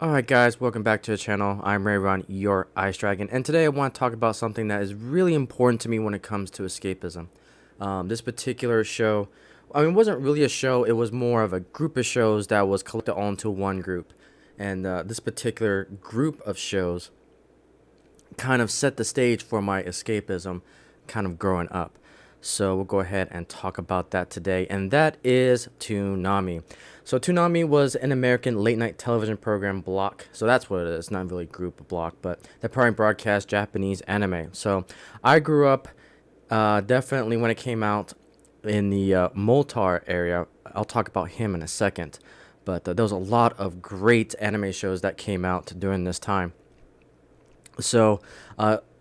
Alright guys, welcome back to the channel. I'm Rayron, your Ice Dragon, and today I want to talk about something that is really important to me when it comes to escapism. This particular show, it wasn't really a show, it was more of a group of shows that was collected onto one group. And this particular group of shows kind of set the stage for my escapism kind of growing up. So we'll go ahead and talk about that today, and that is Toonami. So Toonami was an American late night television program block. So that's what it is, not really group block, but that probably broadcast Japanese anime. So I grew up definitely when it came out in the Moltar area. I'll talk about him in a second, but there was a lot of great anime shows that came out during this time. So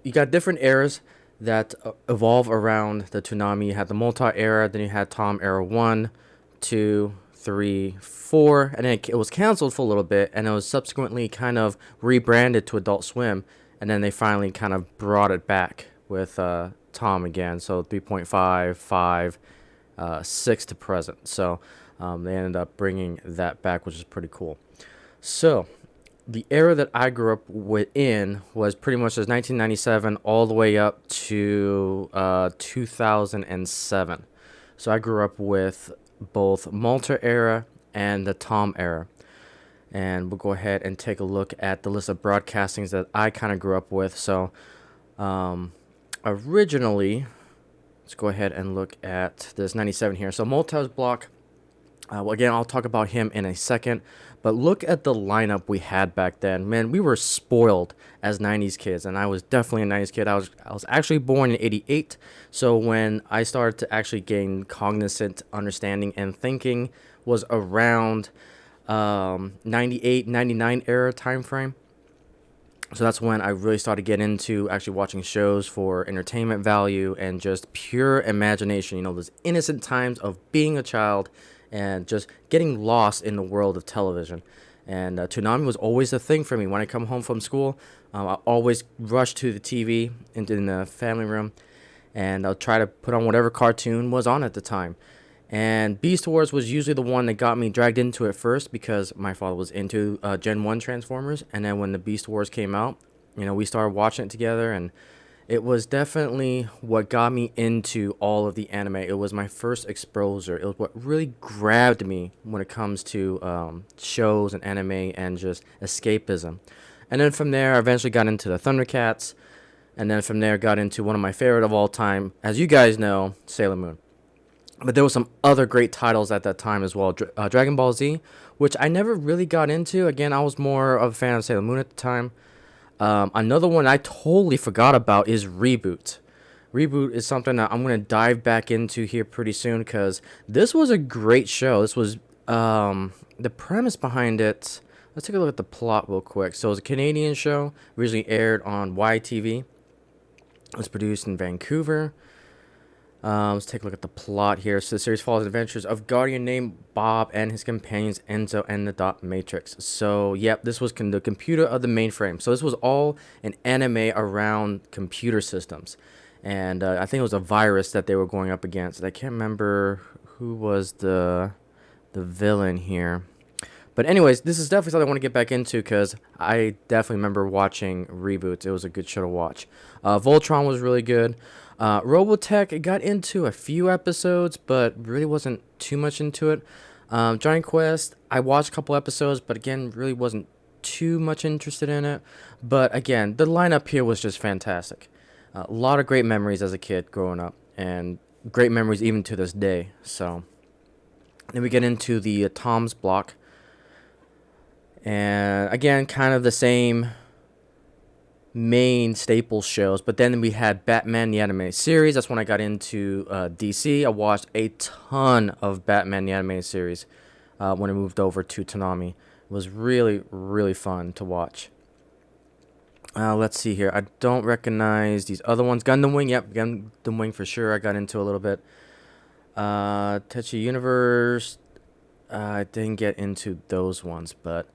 you got different eras that evolve around the Toonami. You had the Moltar era, then you had Tom era 1, 2, 3, 4, and then it was canceled for a little bit, and it was subsequently kind of rebranded to Adult Swim, and then they finally kind of brought it back with Tom again. So 3.5, 5, 6 to present. So they ended up bringing that back, which is pretty cool. So the era that I grew up within was pretty much as 1997 all the way up to 2007. So I grew up with both Malta era and the Tom era. And we'll go ahead and take a look at the list of broadcastings that I kind of grew up with. So originally, let's go ahead and look at this 97 here. So Malta's block. Well, again, I'll talk about him in a second, but look at the lineup we had back then. Man, we were spoiled as 90s kids, and I was definitely a 90s kid. I was actually born in 88, so when I started to actually gain cognizant understanding and thinking was around 98, 99 era time frame. So that's when I really started getting into actually watching shows for entertainment value and just pure imagination. You know, those innocent times of being a child and just getting lost in the world of television. And Toonami was always a thing for me. When I come home from school, I always rush to the TV in the family room, and I'll try to put on whatever cartoon was on at the time. And Beast Wars was usually the one that got me dragged into it first, because my father was into Gen 1 Transformers. And then when the Beast Wars came out, you know, we started watching it together, and it was definitely what got me into all of the anime. It was my first exposure. It was what really grabbed me when it comes to shows and anime and just escapism. And then from there, I eventually got into the Thundercats. And then from there, got into one of my favorite of all time, as you guys know, Sailor Moon. But there were some other great titles at that time as well. Dragon Ball Z, which I never really got into. Again, I was more of a fan of Sailor Moon at the time. Another one I totally forgot about is Reboot. Reboot is something that I'm going to dive back into here pretty soon, because this was a great show. This was the premise behind it. Let's take a look at the plot real quick. So it was a Canadian show, originally aired on YTV. It was produced in Vancouver. Let's take a look at the plot here. So the series follows the adventures of Guardian named Bob and his companions Enzo and the Dot Matrix. So, yep, this was the computer of the mainframe. So this was all an anime around computer systems. And I think it was a virus that they were going up against. I can't remember who was the villain here. But anyways, this is definitely something I want to get back into, because I definitely remember watching Reboot. It was a good show to watch. Voltron was really good. Robotech, it got into a few episodes, but really wasn't too much into it. Giant Quest, I watched a couple episodes, but again, really wasn't too much interested in it. But again, the lineup here was just fantastic. A lot of great memories as a kid growing up, and great memories even to this day. So then we get into the Tom's block. And again, kind of the same main staple shows, but then we had Batman the Animated Series. That's when I got into DC. I watched a ton of Batman the Animated Series when I moved over to Toonami. It was really, really fun to watch. Let's see here. I don't recognize these other ones. Gundam Wing, yep, Gundam Wing for sure. I got into a little bit. Tetsuya Universe, I didn't get into those ones, but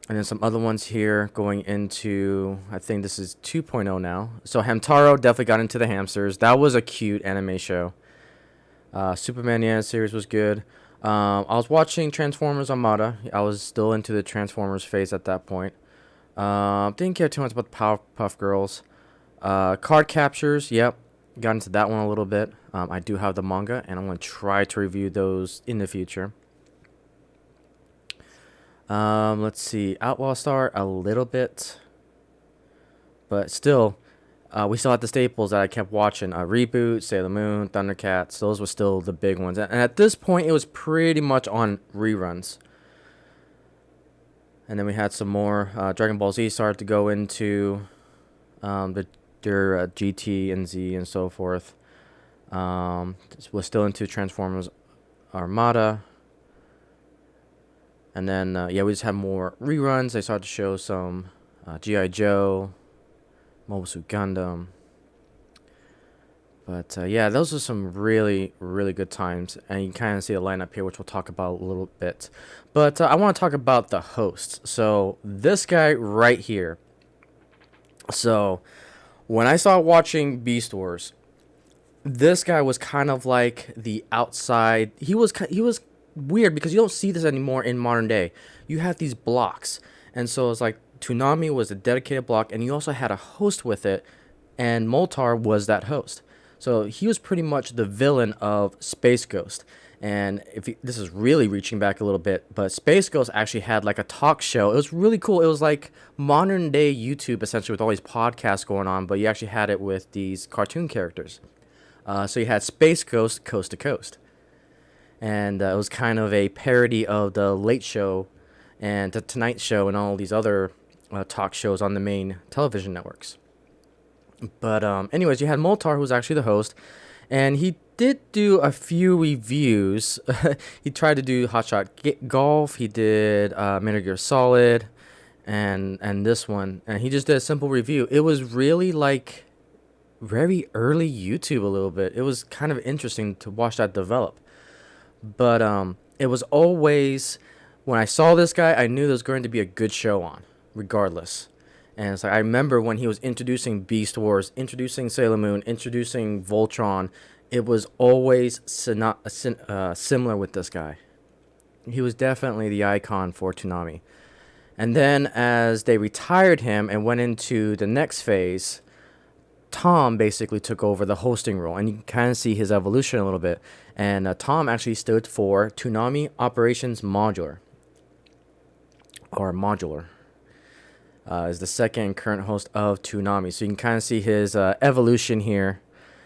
and then some other ones here going into, I think this is 2.0 now. So Hamtaro, definitely got into the hamsters. That was a cute anime show. Superman the Animated Series was good. I was watching Transformers Armada. I was still into the Transformers phase at that point. Didn't care too much about the Powerpuff Girls. Card captures, yep. Got into that one a little bit. I do have the manga, and I'm going to try to review those in the future. Let's see. Outlaw Star, a little bit. But still, we still had the staples that I kept watching. Reboot, Sailor Moon, Thundercats. Those were still the big ones. And at this point, it was pretty much on reruns. And then we had some more. Dragon Ball Z started to go into their GT and Z and so forth. Was still into Transformers Armada. And then, yeah, we just had more reruns. They started to show some G.I. Joe, Mobile Suit Gundam. But, yeah, those are some really, really good times. And you kind of see a lineup here, which we'll talk about a little bit. But I want to talk about the hosts. So, this guy right here. So, when I started watching Beast Wars, this guy was kind of like the outside. He was weird because you don't see this anymore in modern day. You have these blocks, and so it's like Toonami was a dedicated block, and you also had a host with it, and Moltar was that host. So he was pretty much the villain of Space Ghost. And this is really reaching back a little bit, but Space Ghost actually had like a talk show. It was really cool. It was like modern day YouTube essentially with all these podcasts going on, but you actually had it with these cartoon characters. So you had Space Ghost Coast to Coast. And it was kind of a parody of the Late Show and the Tonight Show and all these other talk shows on the main television networks. But anyways, you had Moltar, who was actually the host, and he did do a few reviews. He tried to do Hot Shot Golf. He did Metal Gear Solid, and this one, and he just did a simple review. It was really like very early YouTube a little bit. It was kind of interesting to watch that develop. But it was always, when I saw this guy, I knew there was going to be a good show on, regardless. And it's like, I remember when he was introducing Beast Wars, introducing Sailor Moon, introducing Voltron, it was always similar with this guy. He was definitely the icon for Toonami. And then as they retired him and went into the next phase, Tom basically took over the hosting role, and you can kind of see his evolution a little bit. And Tom actually stood for Toonami Operations Modular, or Modular, is the second current host of Toonami. So you can kind of see his evolution here.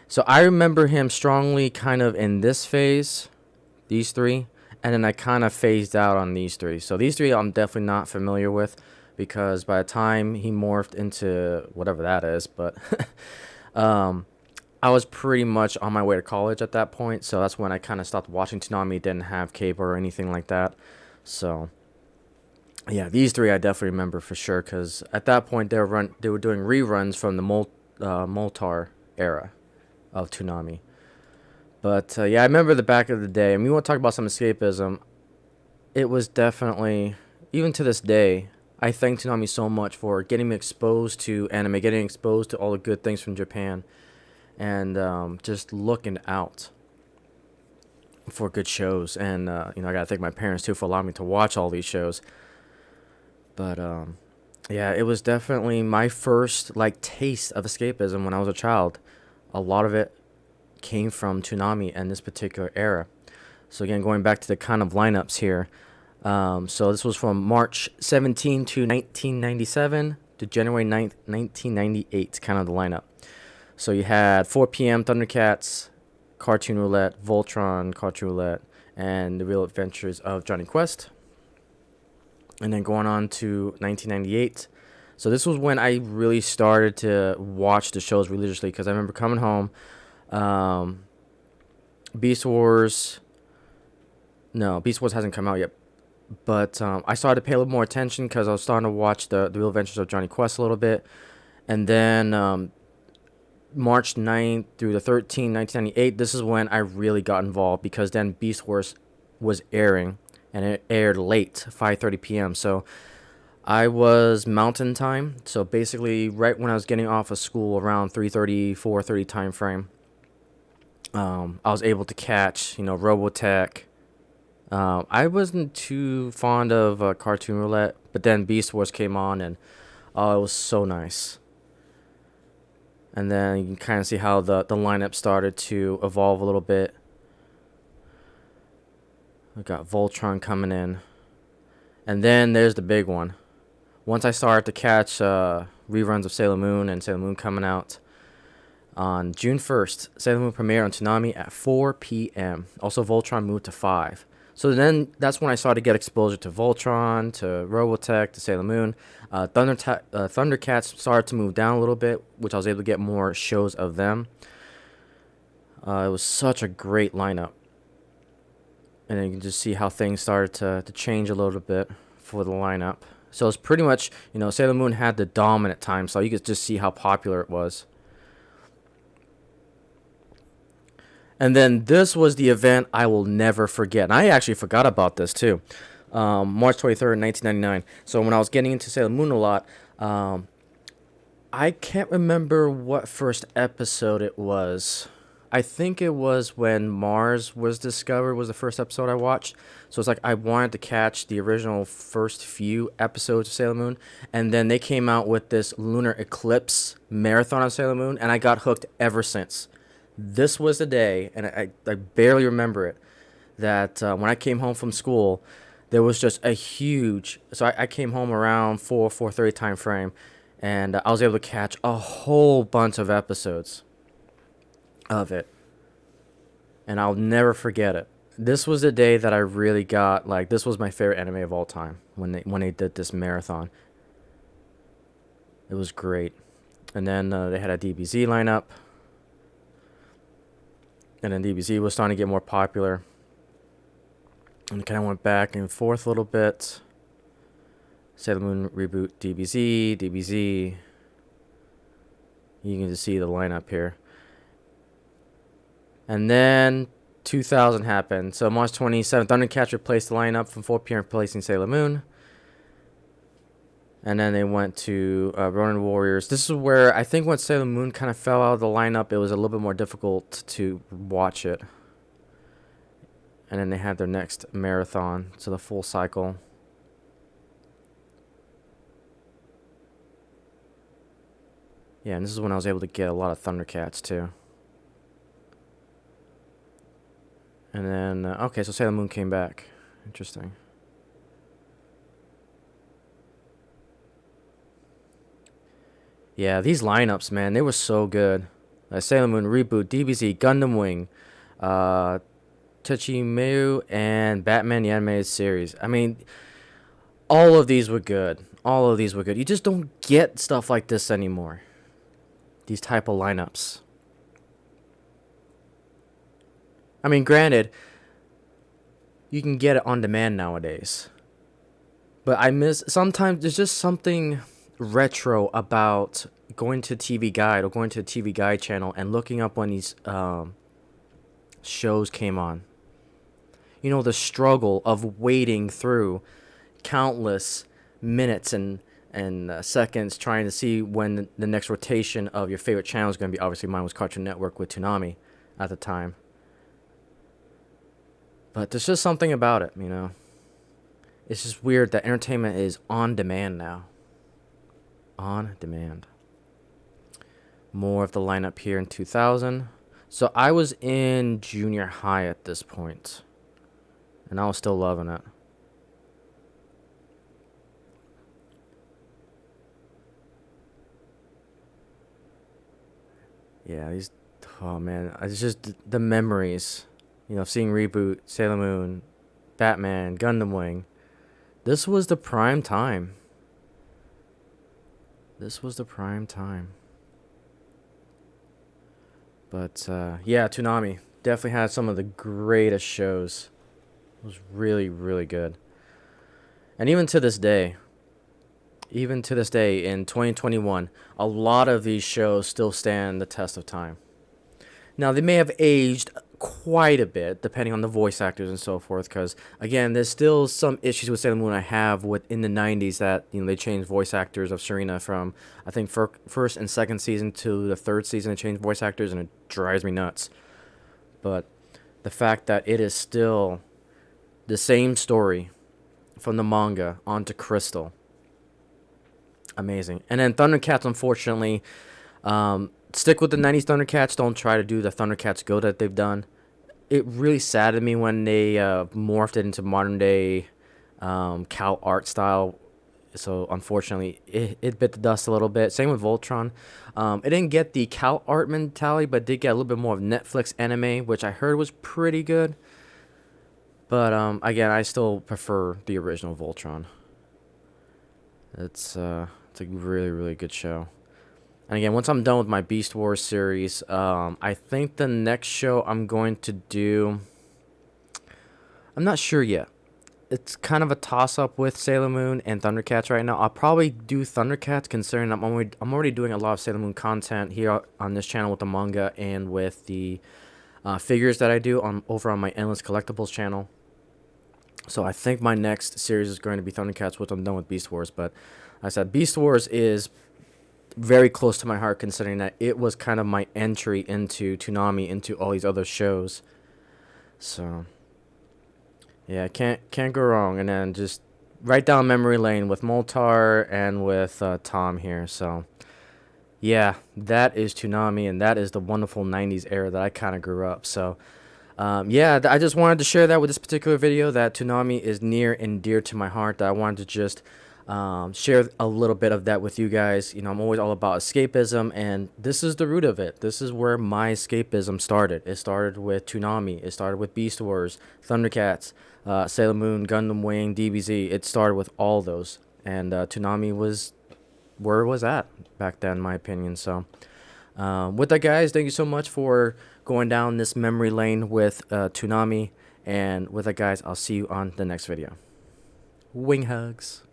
So I remember him strongly kind of in this phase, these three, and then I kind of phased out on these three. So these three I'm definitely not familiar with, because by the time he morphed into whatever that is, but I was pretty much on my way to college at that point, so that's when I kind of stopped watching Toonami. Didn't have cable or anything like that. So yeah, these three I definitely remember for sure, because at that point they were doing reruns from the Moltar era of Toonami. But yeah, I remember the back of the day, and we want to talk about some escapism. It was definitely, even to this day, I thank Toonami so much for getting me exposed to anime, getting exposed to all the good things from Japan, and just looking out for good shows. And I gotta thank my parents too for allowing me to watch all these shows. But yeah, it was definitely my first like taste of escapism when I was a child. A lot of it came from Toonami and this particular era. So again, going back to the kind of lineups here. So this was from March 17 to 1997 to January 9th, 1998, kind of the lineup. So you had 4 p.m. Thundercats, Cartoon Roulette, Voltron, Cartoon Roulette, and The Real Adventures of Johnny Quest. And then going on to 1998. So this was when I really started to watch the shows religiously, because I remember coming home. Beast Wars hasn't come out yet. But I started to pay a little more attention because I was starting to watch the Real Adventures of Johnny Quest a little bit. And then March 9th through the 13th, 1998, this is when I really got involved, because then Beast Wars was airing, and it aired late, 5:30 p.m. So I was mountain time. So basically right when I was getting off of school around 3:30, 4:30 time frame, I was able to catch, Robotech, I wasn't too fond of Cartoon Roulette, but then Beast Wars came on, and oh, it was so nice. And then you can kind of see how the lineup started to evolve a little bit. We got Voltron coming in. And then there's the big one. Once I started to catch reruns of Sailor Moon and Sailor Moon coming out on June 1st, Sailor Moon premiered on Toonami at 4 p.m. Also, Voltron moved to 5. So then that's when I started to get exposure to Voltron, to Robotech, to Sailor Moon. Thundercats started to move down a little bit, which I was able to get more shows of them. It was such a great lineup. And then you can just see how things started to change a little bit for the lineup. So it's pretty much, Sailor Moon had the dominant time, so you could just see how popular it was. And then this was the event I will never forget. And I actually forgot about this too. March 23rd, 1999. So when I was getting into Sailor Moon a lot, I can't remember what first episode it was. I think it was when Mars was discovered was the first episode I watched. So it's like I wanted to catch the original first few episodes of Sailor Moon. And then they came out with this lunar eclipse marathon of Sailor Moon. And I got hooked ever since. This was the day, and I barely remember it, that when I came home from school, there was just a huge... So I came home around 4:30 time frame, and I was able to catch a whole bunch of episodes of it. And I'll never forget it. This was the day that I really got, like, this was my favorite anime of all time, when they did this marathon. It was great. And then they had a DBZ lineup. And then DBZ was starting to get more popular. And kind of went back and forth a little bit. Sailor Moon reboot DBZ, DBZ. You can just see the lineup here. And then 2000 happened. So March 27th, Thundercats replaced the lineup from 4 p.m. replacing Sailor Moon. And then they went to Ronin Warriors. This is where I think when Sailor Moon kind of fell out of the lineup, it was a little bit more difficult to watch it. And then they had their next marathon, so the full cycle. Yeah, and this is when I was able to get a lot of Thundercats too. And then, okay, so Sailor Moon came back. Interesting. Yeah, these lineups, man, they were so good. Sailor Moon reboot, DBZ, Gundam Wing, Techimeru, and Batman the Animated Series. I mean, all of these were good. All of these were good. You just don't get stuff like this anymore. These type of lineups. I mean, granted, you can get it on demand nowadays. But I miss... Sometimes there's just something retro about going to TV Guide or going to the TV Guide channel and looking up when these shows came on. You know, the struggle of wading through countless minutes and seconds trying to see when the next rotation of your favorite channel is going to be. Obviously, mine was Cartoon Network with Toonami at the time. But there's just something about it, you know. It's just weird that entertainment is on demand now. On demand. More of the lineup here in 2000. So I was in junior high at this point. And I was still loving it. Yeah, these... Oh, man. It's just the memories. You know, seeing Reboot, Sailor Moon, Batman, Gundam Wing. This was the prime time. This was the prime time. But, yeah, Toonami definitely had some of the greatest shows. It was really, really good. And even to this day in 2021, a lot of these shows still stand the test of time. Now, they may have aged quite a bit, depending on the voice actors and so forth, because, again, there's still some issues with Sailor Moon I have with in the 90s that, you know, they changed voice actors of Serena from, I think, first and second season to the third season. They changed voice actors, and it drives me nuts. But the fact that it is still the same story from the manga onto Crystal. Amazing. And then Thundercats, unfortunately, stick with the 90s Thundercats. Don't try to do the Thundercats Go that they've done. It really saddened me when they morphed it into modern day Cal art style. So unfortunately, it bit the dust a little bit. Same with Voltron. It didn't get the Cal art mentality, but did get a little bit more of Netflix anime, which I heard was pretty good. But again, I still prefer the original Voltron. It's a really, really good show. And again, once I'm done with my Beast Wars series, I think the next show I'm going to do, I'm not sure yet. It's kind of a toss-up with Sailor Moon and Thundercats right now. I'll probably do Thundercats, considering I'm already doing a lot of Sailor Moon content here on this channel with the manga and with the figures that I do over on my Endless Collectibles channel. So I think my next series is going to be Thundercats, once I'm done with Beast Wars. But like I said, Beast Wars is very close to my heart, considering that it was kind of my entry into Toonami, into all these other shows. So yeah, can't go wrong. And then just right down memory lane with Moltar and with Tom here. So yeah, that is Toonami, and that is the wonderful 90s era that I kind of grew up. So yeah, I just wanted to share that with this particular video, that Toonami is near and dear to my heart, that I wanted to just share a little bit of that with you guys. You know, I'm always all about escapism, and this is the root of it. This is where my escapism started. It started with Toonami. It started with Beast Wars, Thundercats, Sailor Moon, Gundam Wing, DBZ. It started with all those, and Toonami was where it was at back then, in my opinion. So with that, guys, thank you so much for going down this memory lane with Toonami. And with that, guys, I'll see you on the next video. Wing hugs.